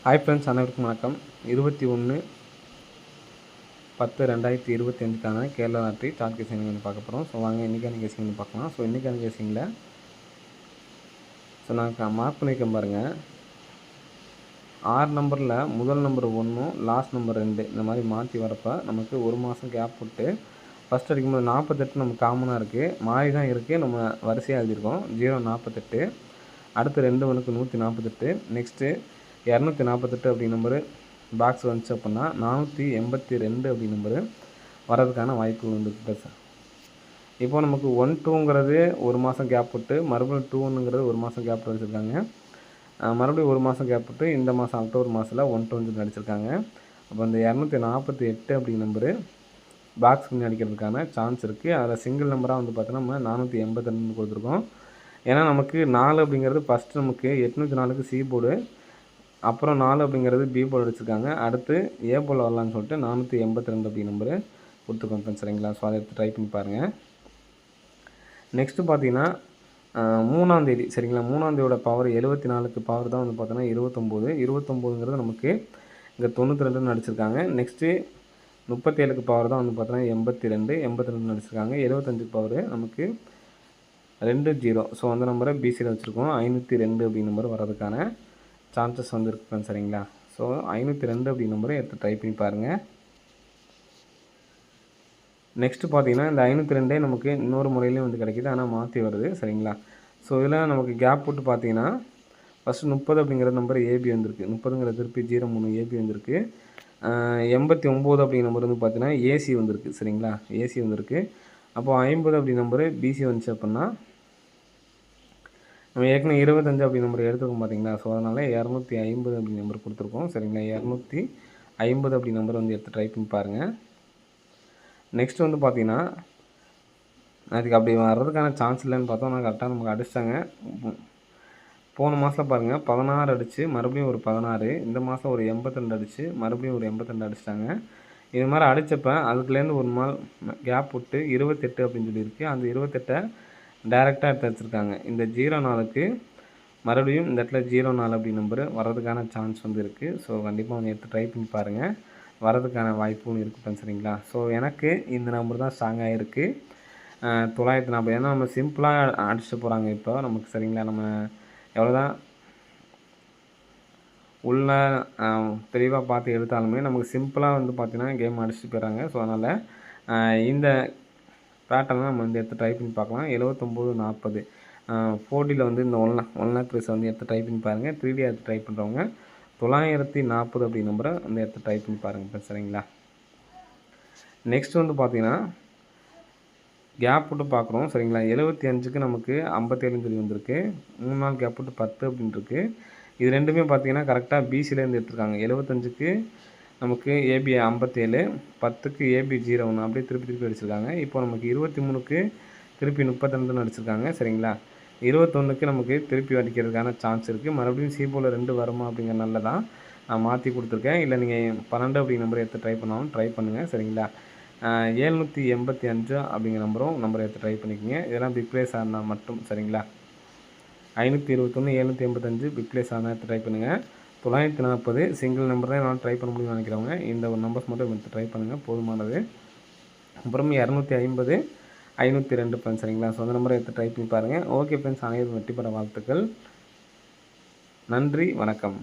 Hi friends, அனைவருக்கும் வணக்கம். 21/10/2025க்கான Kerala lottery chart கேசிங் வந்து பார்க்க போகிறோம். ஸோ வாங்க இன்றைக்கான கேசிங் வந்து பார்க்கலாம். ஸோ இன்றைக்கான கேசிங்கில் நான் மார்க் பண்ணியிருக்கேன் பாருங்கள். 6 நம்பரில் முதல் நம்பர் 1 லாஸ்ட் நம்பர் 2 இந்த மாதிரி மாற்றி வரப்போ நமக்கு ஒரு மாதம் கேப் விட்டு ஃபஸ்ட் அடிக்கும்போது 48 நமக்கு காமனாக இருக்குது, மாறி தான் இருக்குது. நம்ம வரிசையாக எழுதியிருக்கோம் 048. அடுத்து 2 1க்கு 148. நெக்ஸ்ட்டு 248 அப்படி நம்பரு பாக்ஸ் வந்துச்சு அப்படின்னா 482 அப்படி நம்பரு வரதுக்கான வாய்ப்புகள் வந்து இருக்குது. இப்போ நமக்கு 1-2ங்கிறது ஒரு மாதம் கேப் விட்டு மறுபடியும் 2-1ங்கிறது ஒரு மாதம் கேப் விட்டு அடிச்சிருக்காங்க. மறுபடியும் ஒரு மாதம் கேப் விட்டு இந்த மாதம் அக்டோபர் மாதத்தில் 1-2 அடிச்சிருக்காங்க. அப்போ இந்த 248 அப்படி நம்பரு பாக்ஸ் அடிக்கிறதுக்கான சான்ஸ் இருக்குது. அதில் சிங்கிள் நம்பராக வந்து பார்த்தோன்னா நம்ம 482 கொடுத்துருக்கோம். ஏன்னா நமக்கு 4 அப்படிங்கிறது ஃபஸ்ட்டு நமக்கு 804க்கு சி போர்டு, அப்புறம் 4 அப்படிங்கிறது பி போர்டு அடிச்சிருக்காங்க. அடுத்து ஏ போல் வரலான்னு சொல்லிட்டு 482 அப்படி நம்பரு கொடுத்துருக்கோம் ஃப்ரெண்ட்ஸ், சரிங்களா? ஸோ அதை எடுத்து ட்ரை பண்ணி பாருங்கள். நெக்ஸ்ட்டு பார்த்தீங்கன்னா 3ஆம் தேதி, சரிங்களா? 3ஆம் தேதியோட பவர் 74க்கு பவர் தான் வந்து பார்த்தோன்னா 29ங்கிறது நமக்கு இங்கே 92 அடிச்சிருக்காங்க. நெக்ஸ்ட்டு 37க்கு பவர் தான் வந்து பார்த்தோன்னா 82 அடிச்சிருக்காங்க. 75க்கு பவர் நமக்கு 20. ஸோ அந்த நம்பரை பிசியில் வச்சுருக்கோம். 502 அப்படி நம்பர் வரதுக்கான சான்சஸ் வந்து இருக்குது, சரிங்களா? ஸோ 502 அப்படி நம்பரை எடுத்து ட்ரை பண்ணி பாருங்கள். நெக்ஸ்ட்டு பார்த்தீங்கன்னா இந்த 502 நமக்கு இன்னொரு முறையிலையும் வந்து கிடைக்கிது, ஆனால் மாற்றி வருது, சரிங்களா? ஸோ இதில் நமக்கு கேப் போட்டு பார்த்தீங்கன்னா ஃபஸ்ட்டு 30 அப்படிங்கிற நம்பர் ஏபி வந்திருக்கு, 30ங்கிற திருப்பி 03 ஏபி வந்திருக்கு. 89 அப்படிங்கிற நம்பர் வந்து பார்த்தீங்கன்னா ஏசி வந்திருக்கு, சரிங்களா? ஏசி வந்திருக்கு. அப்போது 50 அப்படி நம்பரு பிசி வந்துச்சு அப்படின்னா நம்ம ஏற்கனவே 25 அப்படி நம்பர் எடுத்துருக்கோம் பார்த்தீங்களா? ஸோ அதனால் 250 அப்படி நம்பர் கொடுத்துருக்கோம், சரிங்களா? 250 அப்படி நம்பர் வந்து எடுத்து ட்ரை பண்ணி பாருங்கள். நெக்ஸ்ட் வந்து பார்த்தீங்கன்னா அதுக்கு அப்படி வர்றதுக்கான சான்ஸ் இல்லைன்னு பார்த்தோம். ஆனால் கரெக்டாக நமக்கு அடிச்சிட்டாங்க. போன மாதம் பாருங்கள் 16 அடித்து மறுபடியும் ஒரு 16, இந்த மாதம் ஒரு 82 அடித்து மறுபடியும் ஒரு 82 அடிச்சிட்டாங்க. இது மாதிரி அடித்தப்போ அதுக்குலேருந்து ஒரு நாள் கேப் விட்டு 28 அப்படின்னு சொல்லியிருக்கு. அந்த 28 டைரெக்டாக எடுத்து வச்சுருக்காங்க. இந்த 04க்கு மறுபடியும் இந்த இடத்துல 04 அப்படி நம்பரு வர்றதுக்கான சான்ஸ் வந்து இருக்குது. ஸோ கண்டிப்பாக வந்து எடுத்து ட்ரை பண்ணி பாருங்கள், வரதுக்கான வாய்ப்பும் இருக்குது, சரிங்களா? ஸோ எனக்கு இந்த நம்பர் தான் ஸ்ட்ராங்காக இருக்குது 940. ஏன்னா நம்ம சிம்பிளாக அடிச்சுட்டு போகிறாங்க இப்போ நமக்கு, சரிங்களா? நம்ம எவ்வளோ தான் உள்ள தெளிவாக பார்த்து எடுத்தாலுமே நமக்கு சிம்பிளாக வந்து பார்த்திங்கன்னா கேம் அடிச்சுட்டு போயிடறாங்க. ஸோ அதனால் இந்த பேட்டர்னை நம்ம வந்து எடுத்து ட்ரை பண்ணி பார்க்கலாம். 7940 4Dயில் வந்து இந்த 1 லேக் ப்ரைஸ் வந்து எடுத்து ட்ரை பண்ணி பாருங்கள். 3D எடுத்து ட்ரை பண்ணுறவங்க 940 அப்படி நம்பரை வந்து எடுத்து ட்ரை பண்ணி பாருங்கள், சரிங்களா? நெக்ஸ்ட் வந்து பார்த்திங்கன்னா கேப் விட்டு பார்க்குறோம், சரிங்களா? 75க்கு நமக்கு 57 சொல்லி வந்திருக்கு. 3 நாள் கேப் விட்டு 10 அப்படின்ட்டுருக்கு. இது ரெண்டுமே பார்த்திங்கன்னா கரெக்டாக பிசிலேருந்து எடுத்துருக்காங்க. 75க்கு நமக்கு ஏபி 57, 10க்கு ஏபி 01 அப்படியே திருப்பி அடிச்சிருக்காங்க. இப்போ நமக்கு 23க்கு திருப்பி 32 அடிச்சிருக்காங்க, சரிங்களா? 21க்கு நமக்கு திருப்பி அடிக்கிறதுக்கான சான்ஸ் இருக்குது. மறுபடியும் சிபோவில் 2 வருமா அப்படிங்கிறனால தான் நான் மாற்றி கொடுத்துருக்கேன். இல்லை நீங்கள் 12 அப்படி நம்பரை எடுத்து ட்ரை பண்ணாலும் ட்ரை பண்ணுங்கள், சரிங்களா? 785 அப்படிங்கிற நம்பரை எடுத்து ட்ரை பண்ணிக்கோங்க. இதெல்லாம் பிக் ப்ளேஸ் ஆனால் மட்டும், சரிங்களா? 521 785 பிக் ப்ளேஸ் ஆனால் எடுத்து ட்ரை பண்ணுங்கள். 940 சிங்கிள் நம்பர் தான் என்னால் ட்ரை பண்ண முடியும்னு நினைக்கிறவங்க இந்த ஒரு நம்பர்ஸ் மட்டும் எடுத்து ட்ரை பண்ணுங்கள், போதுமானது. அப்புறம் 250 502 சரிங்களா? ஸோ அந்த நம்பரை எடுத்து ட்ரை பண்ணி பாருங்கள். ஓகே ஃப்ரெண்ட்ஸ், அனைவரும் வெற்றி பெற வாழ்த்துக்கள். நன்றி, வணக்கம்.